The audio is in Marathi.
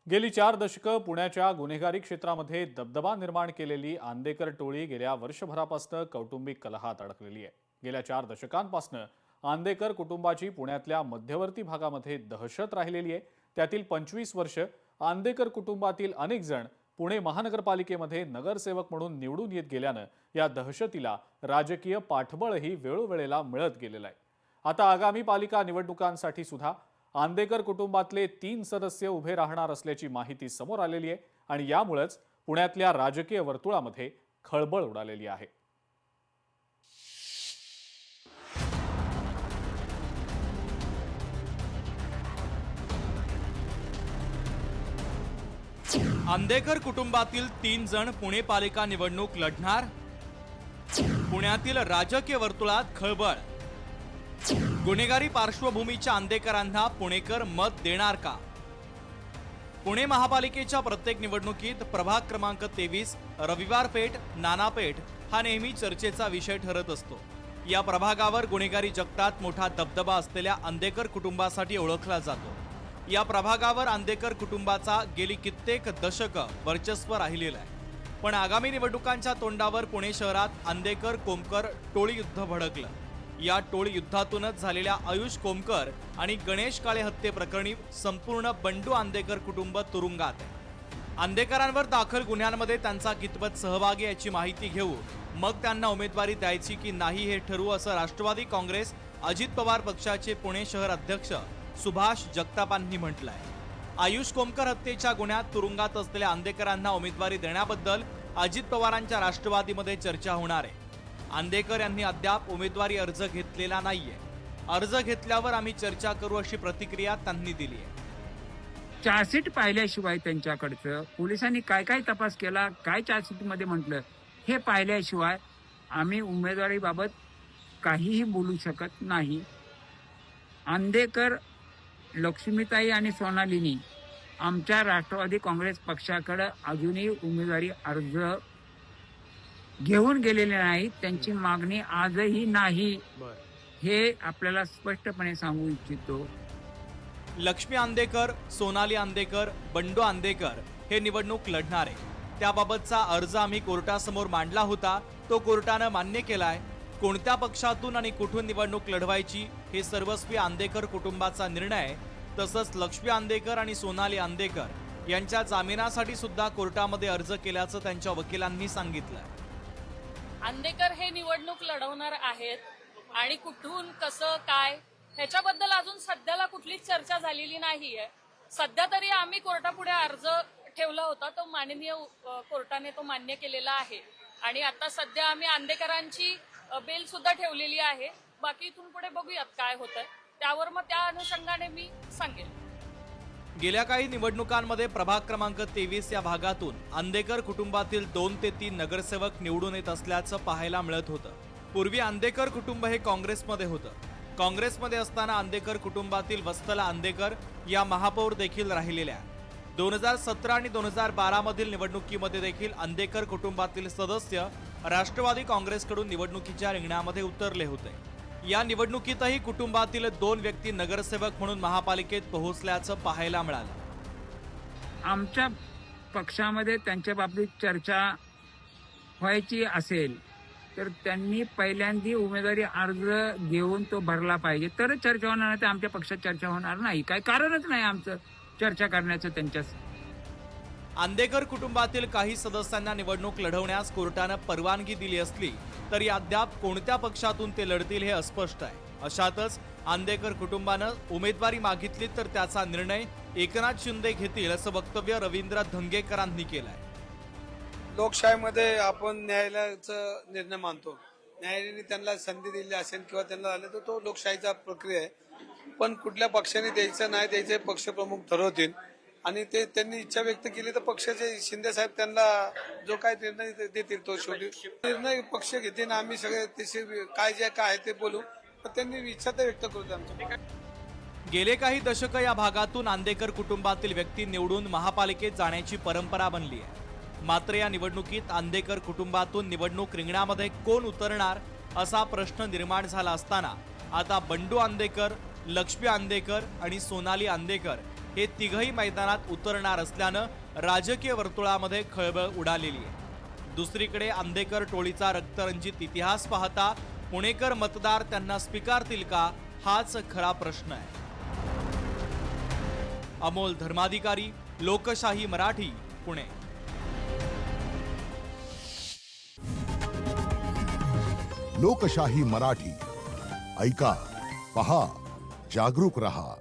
गेली 4 दशकं पुण्याच्या गुन्हेगारी क्षेत्रामध्ये दबदबा निर्माण केलेली आंदेकर टोळी गेल्या वर्षभरापासून कौटुंबिक कलहात अडकलेली आहे। गेल्या 4 दशकांपासून आंदेकर कुटुंबाची पुण्यातल्या मध्यवर्ती भागामध्ये दहशत राहिलेली आहे। त्यातील 25 वर्ष आंदेकर कुटुंबातील अनेक जण पुणे महानगरपालिकेमध्ये नगरसेवक म्हणून निवडून येत गेल्यानं या दहशतीला राजकीय पाठबळही वेळोवेळेला मिळत गेलेलं आहे। आता आगामी पालिका निवडणुकांसाठी सुद्धा आंदेकर कुटुंबातले 3 सदस्य उभे राहणार असल्याची माहिती समोर आलेली आहे आणि यामुळेच पुण्यातल्या राजकीय वर्तुळामध्ये खळबळ उडालेली आहे। आंदेकर कुटुंबातील 3 जण पुणे पालिका निवडणूक लढणार। पुण्यातील राजकीय वर्तुळात खळबळ। गुन्हेगारी पार्श्वभूमीच्या आंदेकरांना पुणेकर मत देणार का? पुणे महापालिकेच्या प्रत्येक निवडणुकीत प्रभाग क्रमांक 23 रविवार पेठ, नाना पेठ हा नेहमी चर्चेचा विषय ठरत असतो। या प्रभागावर गुन्हेगारी जगतात मोठा दबदबा असलेल्या आंदेकर कुटुंबासाठी ओळखला जातो। या प्रभागावर आंदेकर कुटुंबाचा गेली कित्येक दशकं वर्चस्व राहिलेलं आहे। पण आगामी निवडणुकांच्या तोंडावर पुणे शहरात आंदेकर कोमकर टोळी युद्ध भडकलं। या टोळी युद्धातूनच झालेल्या आयुष कोमकर आणि गणेश काळे हत्येप्रकरणी संपूर्ण बंडू आंदेकर कुटुंब तुरुंगात आहे। आंदेकरांवर दाखल गुन्ह्यांमध्ये त्यांचा कितपत सहभाग याची माहिती घेऊ, मग त्यांना उमेदवारी द्यायची की नाही हे ठरवू, असं राष्ट्रवादी काँग्रेस अजित पवार पक्षाचे पुणे शहर अध्यक्ष सुभाष जगतापांनी म्हटलंय। आयुष कोमकर हत्येच्या गुन्ह्यात तुरुंगात असलेल्या आंदेकरांना उमेदवारी देण्याबद्दल अजित पवारांच्या राष्ट्रवादीमध्ये चर्चा होणार आहे। आंदेकर यांनी अद्याप उमेदवारी अर्ज घेतलेला नाहीये। अर्ज घेतल्यावर आम्ही चर्चा करू अशी प्रतिक्रिया त्यांनी दिली आहे। चार्जशीट पाहिल्याशिवाय त्यांच्याकडचं पोलिसांनी काय काय तपास केला, काय चार्जशीटमध्ये म्हटलं हे पाहिल्याशिवाय आम्ही उमेदवारीबाबत काहीही बोलू शकत नाही। आंदेकर, लक्ष्मीताई आणि सोनालीनी आमच्या राष्ट्रवादी काँग्रेस पक्षाकडे अजूनही उमेदवारी अर्ज घेऊन गेलेले नाहीत। त्यांची मागणी आजही नाही, हे आपल्याला स्पष्टपणे सांगू इच्छितो। लक्ष्मी आंदेकर, सोनाली आंदेकर, बंडू आंदेकर हे निवडणूक लढणार आहे। त्याबाबतचा अर्ज आम्ही कोर्टासमोर मांडला होता, तो कोर्टानं मान्य केलाय। कोणत्या पक्षातून आणि कुठून निवडणूक लढवायची हे सर्वस्वी आंदेकर कुटुंबाचा निर्णय आहे। तसंच लक्ष्मी आंदेकर आणि सोनाली आंदेकर यांच्या जामिनासाठी सुद्धा कोर्टामध्ये अर्ज केल्याचं त्यांच्या वकिलांनी सांगितलं। आंदेकर हे निवडणूक लढवणार आहेत आणि कुठून कसं काय ह्याच्याबद्दल अजून सध्याला कुठलीच चर्चा झालेली नाहीये। सध्या तरी आम्ही कोर्टापुढे अर्ज ठेवला होता, तो माननीय कोर्टाने तो मान्य केलेला आहे आणि आता सध्या आम्ही आंदेकरांची बेल सुद्धा ठेवलेली आहे। बाकी इथून पुढे बघूयात काय होतंय, त्यावर मग त्या अनुषंगाने मी सांगेन। गेल्या काही निवडणुकांमध्ये प्रभाग क्रमांक 23 या भागातून आंदेकर कुटुंबातील 2 ते 3 नगरसेवक निवडून येत असल्याचं पाहायला मिळत होतं। पूर्वी आंदेकर कुटुंब हे काँग्रेसमध्ये होतं। काँग्रेसमध्ये असताना आंदेकर कुटुंबातील वत्सला आंदेकर या महापौर देखील राहिलेल्या। 2017 आणि 2012 मधील निवडणुकीमध्ये देखील आंदेकर कुटुंबातील सदस्य राष्ट्रवादी काँग्रेसकडून निवडणुकीच्या रिंगणामध्ये उतरले होते। या निवडणुकीतही कुटुंबातील 2 व्यक्ती नगरसेवक म्हणून महापालिकेत पोहोचल्याचं पाहायला मिळालं। आमच्या पक्षामध्ये त्यांच्या बाबतीत चर्चा व्हायची असेल तर त्यांनी पहिल्यांदा उमेदवारी अर्ज घेऊन तो भरला पाहिजे, तरच चर्चा होणार, नाही तर आमच्या पक्षात चर्चा होणार नाही। काय कारणच नाही आमचं चर्चा करण्याचं त्यांच्यास। आंदेकर कुटुंबातील काही सदस्यांना निवडणूक लढवण्यास कोर्टानं परवानगी दिली असली तरी अद्याप कोणत्या पक्षातून ते लढतील हे अस्पष्ट आहे। अशातच आंदेकर कुटुंबानं उमेदवारी मागितली तर त्याचा निर्णय एकनाथ शिंदे घेतील असं वक्तव्य रवींद्र धंगेकरांनी केलंय। लोकशाहीमध्ये आपण न्यायालयाचा निर्णय मानतो। न्यायालयाने त्यांना संधी दिली असेल किंवा त्यांना आले तर तो लोकशाहीचा प्रक्रिया आहे। पण कुठल्या पक्षाने द्यायचं नाही द्यायचं पक्षप्रमुख ठरवतील आणि ते त्यांनी इच्छा व्यक्त केली तर पक्षाचे शिंदे साहेब त्यांना जो काय निर्णय देतील तो शेवटी निर्णय पक्ष घेतील। आम्ही सगळे काय जे काय आहे ते बोलू, पण त्यांनी इच्छा तर व्यक्त करू आमच्या। गेले काही दशक या भागातून आंदेकर कुटुंबातील व्यक्ती निवडून महापालिकेत जाण्याची परंपरा बनली आहे। मात्र या निवडणुकीत आंदेकर कुटुंबातून निवडणूक रिंगणामध्ये कोण उतरणार असा प्रश्न निर्माण झाला असताना आता बंडू आंदेकर, लक्ष्मी आंदेकर आणि सोनाली आंदेकर हे तिघही मैदानात उतरणार असल्यानं राजकीय वर्तुळामध्ये खळबळ उडालेली आहे. दुसरीकडे आंदेकर टोळीचा रक्तरंजित इतिहास पाहता पुणेकर मतदार त्यांना स्वीकारतील का, हाच खरा प्रश्न आहे. अमोल धर्माधिकारी, लोकशाही मराठी, पुणे. लोकशाही मराठी ऐका, पहा, जागरूक रहा.